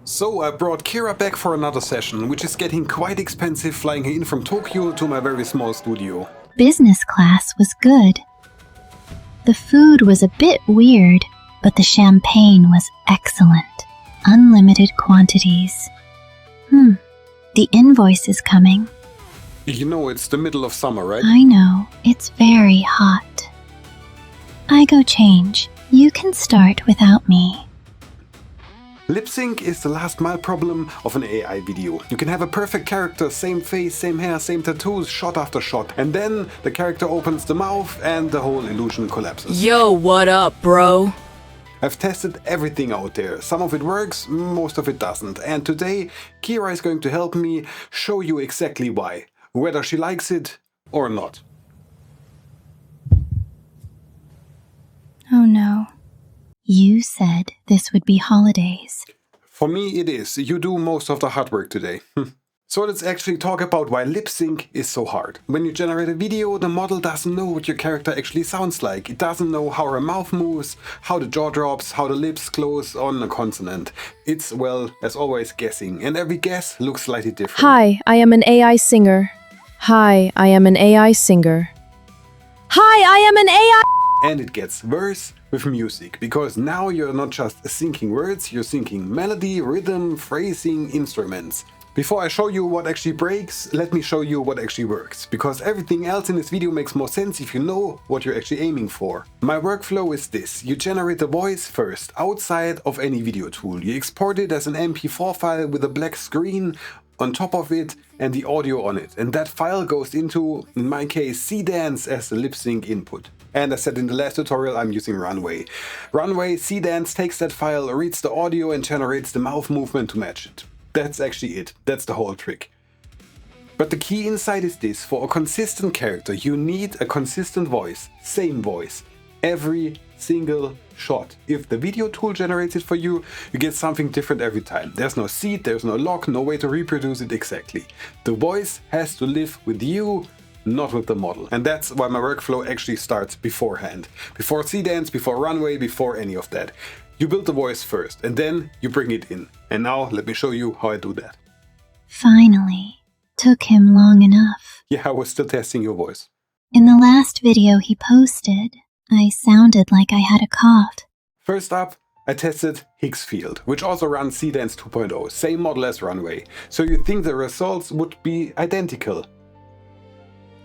So I brought Kira back for another session, which is getting quite expensive flying her in from Tokyo to my very small studio. Business class was good. The food was a bit weird, but the champagne was excellent. Unlimited quantities. The invoice is coming. You know it's the middle of summer, right? I know, it's very hot. I go change. You can start without me. Lip sync is the last mile problem of an AI video. You can have a perfect character, same face, same hair, same tattoos, shot after shot, and then the character opens the mouth and the whole illusion collapses. Yo, what up, bro? I've tested everything out there. Some of it works, most of it doesn't. And today, Kira is going to help me show you exactly why. Whether she likes it or not. Oh no. You said this would be holidays. For me it is. You do most of the hard work today. So let's actually talk about why lip sync is so hard. When you generate a video, the model doesn't know what your character actually sounds like. It doesn't know how her mouth moves, how the jaw drops, how the lips close on a consonant. It's, well, as always, guessing. And every guess looks slightly different. Hi, I am an AI singer. Hi, I am an AI singer. Hi, I am an AI. And it gets worse with music, because now you're not just syncing words, you're syncing melody, rhythm, phrasing, instruments. Before I show you what actually breaks, let me show you what actually works, because everything else in this video makes more sense if you know what you're actually aiming for. My workflow is this: you generate the voice first, outside of any video tool. You export it as an MP4 file with a black screen on top of it and the audio on it, and that file goes into, in my case, Seedance as the lip sync input. And as said in the last tutorial, I'm using Runway. Runway Seedance takes that file, reads the audio and generates the mouth movement to match it. That's actually it. That's the whole trick. But the key insight is this: for a consistent character, you need a consistent voice, same voice, every single shot. If the video tool generates it for you, you get something different every time. There's no seed, there's no lock, no way to reproduce it exactly. The voice has to live with you, not with the model. And that's why my workflow actually starts beforehand. Before Seedance, before Runway, before any of that. You build the voice first, and then you bring it in. And now let me show you how I do that. Finally. Took him long enough. Yeah, I was still testing your voice. In the last video he posted, I sounded like I had a cough. First up, I tested Higgsfield, which also runs Seedance 2.0, same model as Runway. So you'd think the results would be identical.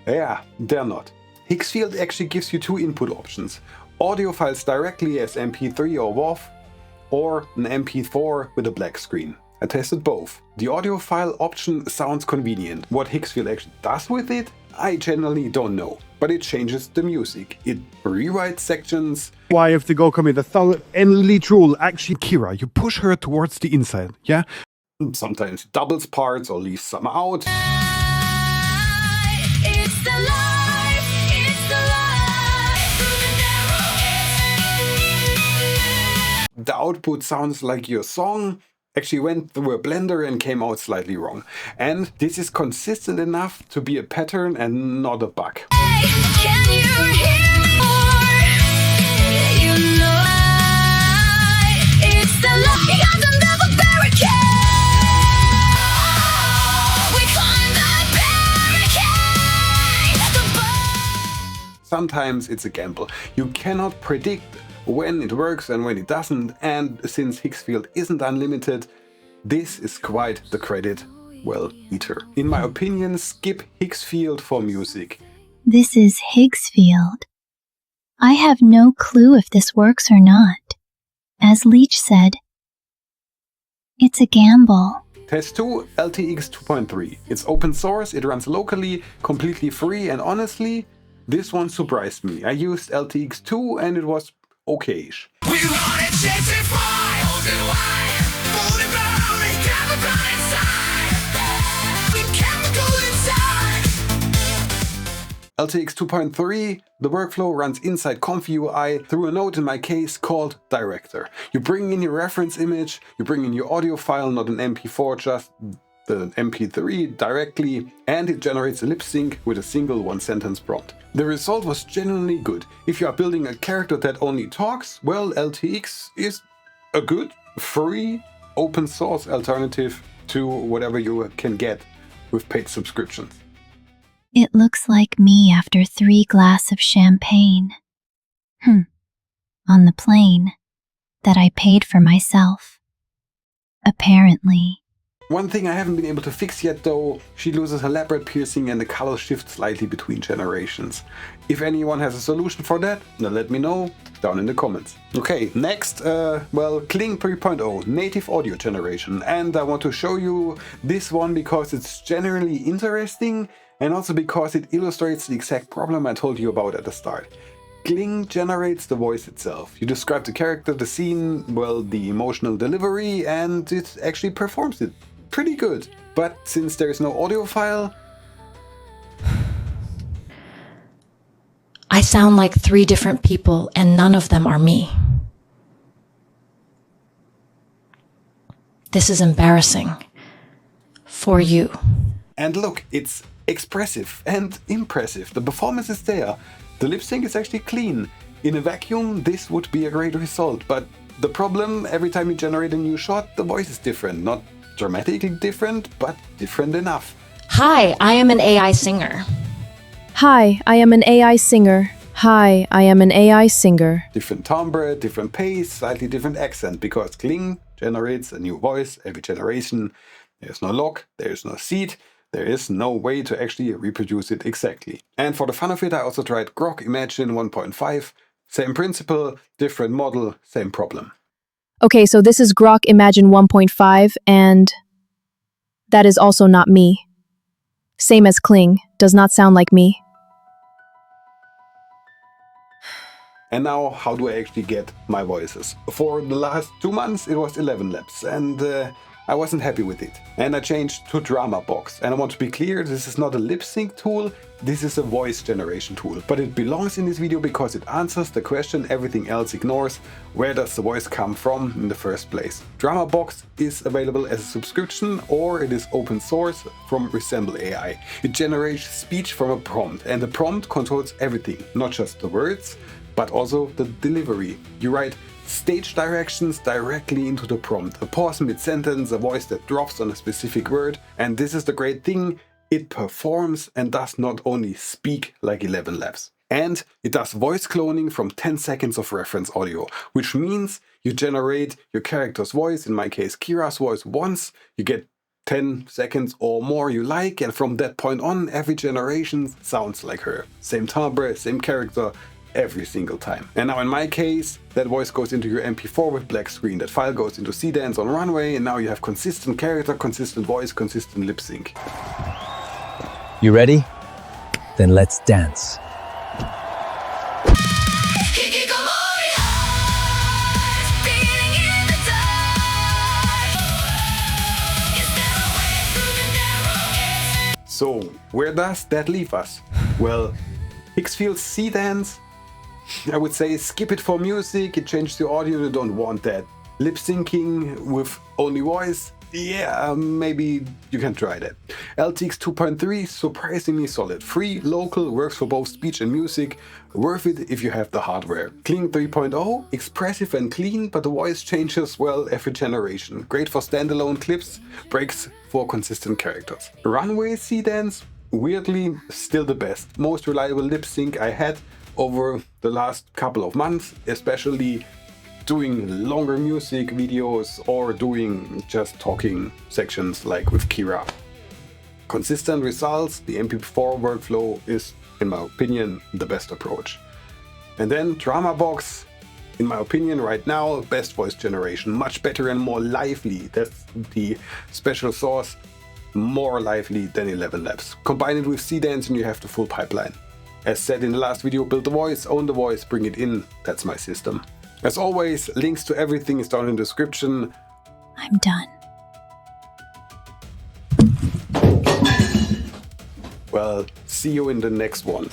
Yeah, they're not. Higgsfield actually gives you two input options: audio files directly as MP3 or WAV, or an MP4 with a black screen. I tested both. The audio file option sounds convenient. What Higgsfield actually does with it, I generally don't know. But it changes the music. It rewrites sections. Why have to go come in the thought elite rule? Actually, Kira, you push her towards the inside, yeah? Sometimes it doubles parts or leaves some out. The output sounds like your song actually went through a blender and came out slightly wrong. And this is consistent enough to be a pattern and not a bug. Can you hear me more? You know it's the love. You got another barricade. We climb that barricade. Sometimes it's a gamble. You cannot predict when it works and when it doesn't, and since Higgsfield isn't unlimited, this is quite the credit well eater. In my opinion, skip Higgsfield for music. This is Higgsfield. I have no clue if this works or not. As Leach said, it's a gamble. Test 2, LTX 2.3. It's open source, it runs locally, completely free, and honestly, this one surprised me. I used LTX 2 and it was okay-ish. We want it, chase it, fly, hold it wide, hold it down, and chemical inside. The chemical inside. LTX 2.3, the workflow runs inside ComfyUI through a node, in my case, called Director. You bring in your reference image, you bring in your audio file, not an MP4, just the MP3 directly, and it generates a lip sync with a single one-sentence prompt. The result was genuinely good. If you are building a character that only talks, well, LTX is a good, free open source alternative to whatever you can get with paid subscriptions. It looks like me after 3 glasses of champagne. On the plane that I paid for myself. Apparently. One thing I haven't been able to fix yet though, she loses her labret piercing and the color shifts slightly between generations. If anyone has a solution for that, then let me know down in the comments. Okay, next, Kling 3.0, native audio generation. And I want to show you this one because it's generally interesting and also because it illustrates the exact problem I told you about at the start. Kling generates the voice itself. You describe the character, the scene, the emotional delivery, and it actually performs it pretty good. But since there is no audio file, I sound like 3 different people and none of them are me. This is embarrassing. For you. And look, it's expressive and impressive. The performance is there. The lip sync is actually clean. In a vacuum, this would be a great result. But the problem, every time you generate a new shot, the voice is different. Not dramatically different, but different enough. Hi, I am an AI singer. Hi, I am an AI singer. Hi, I am an AI singer. Different timbre, different pace, slightly different accent, because Kling generates a new voice every generation. There's no lock, there's no seed, there is no way to actually reproduce it exactly. And for the fun of it, I also tried Grok Imagine 1.5. Same principle, different model, same problem. Okay, so this is Grok Imagine 1.5, and that is also not me. Same as Kling, does not sound like me. And now, how do I actually get my voices? For the last 2 months, it was 11 laps, and I wasn't happy with it. And I changed to Dramabox. And I want to be clear, this is not a lip sync tool, this is a voice generation tool. But it belongs in this video because it answers the question everything else ignores: where does the voice come from in the first place? Dramabox is available as a subscription, or it is open source from Resemble AI. It generates speech from a prompt, and the prompt controls everything, not just the words, but also the delivery. You write stage directions directly into the prompt, a pause mid-sentence, a voice that drops on a specific word, and this is the great thing, it performs and does not only speak like 11 Labs. And it does voice cloning from 10 seconds of reference audio, which means you generate your character's voice, in my case Kira's voice, once, you get 10 seconds or more you like, and from that point on, every generation sounds like her. Same timbre, same character, every single time. And now in my case, that voice goes into your MP4 with black screen. That file goes into Seedance on Runway, and now you have consistent character, consistent voice, consistent lip sync. You ready? Then let's dance. So, where does that leave us? Well, Higgsfield Seedance, I would say skip it for music, it changes the audio, you don't want that. Lip syncing with only voice, yeah, maybe you can try that. LTX 2.3, surprisingly solid. Free, local, works for both speech and music, worth it if you have the hardware. Kling 3.0, expressive and clean, but the voice changes well every generation. Great for standalone clips, breaks for consistent characters. Runway Seedance, weirdly still the best. Most reliable lip sync I had over the last couple of months, especially doing longer music videos or doing just talking sections like with Kira. Consistent results, the MP4 workflow is, in my opinion, the best approach. And then Dramabox, in my opinion right now, best voice generation, much better and more lively. That's the special sauce, more lively than 11 Labs. Combine it with Seedance and you have the full pipeline. As said in the last video, build the voice, own the voice, bring it in. That's my system. As always, links to everything is down in the description. I'm done. Well, see you in the next one.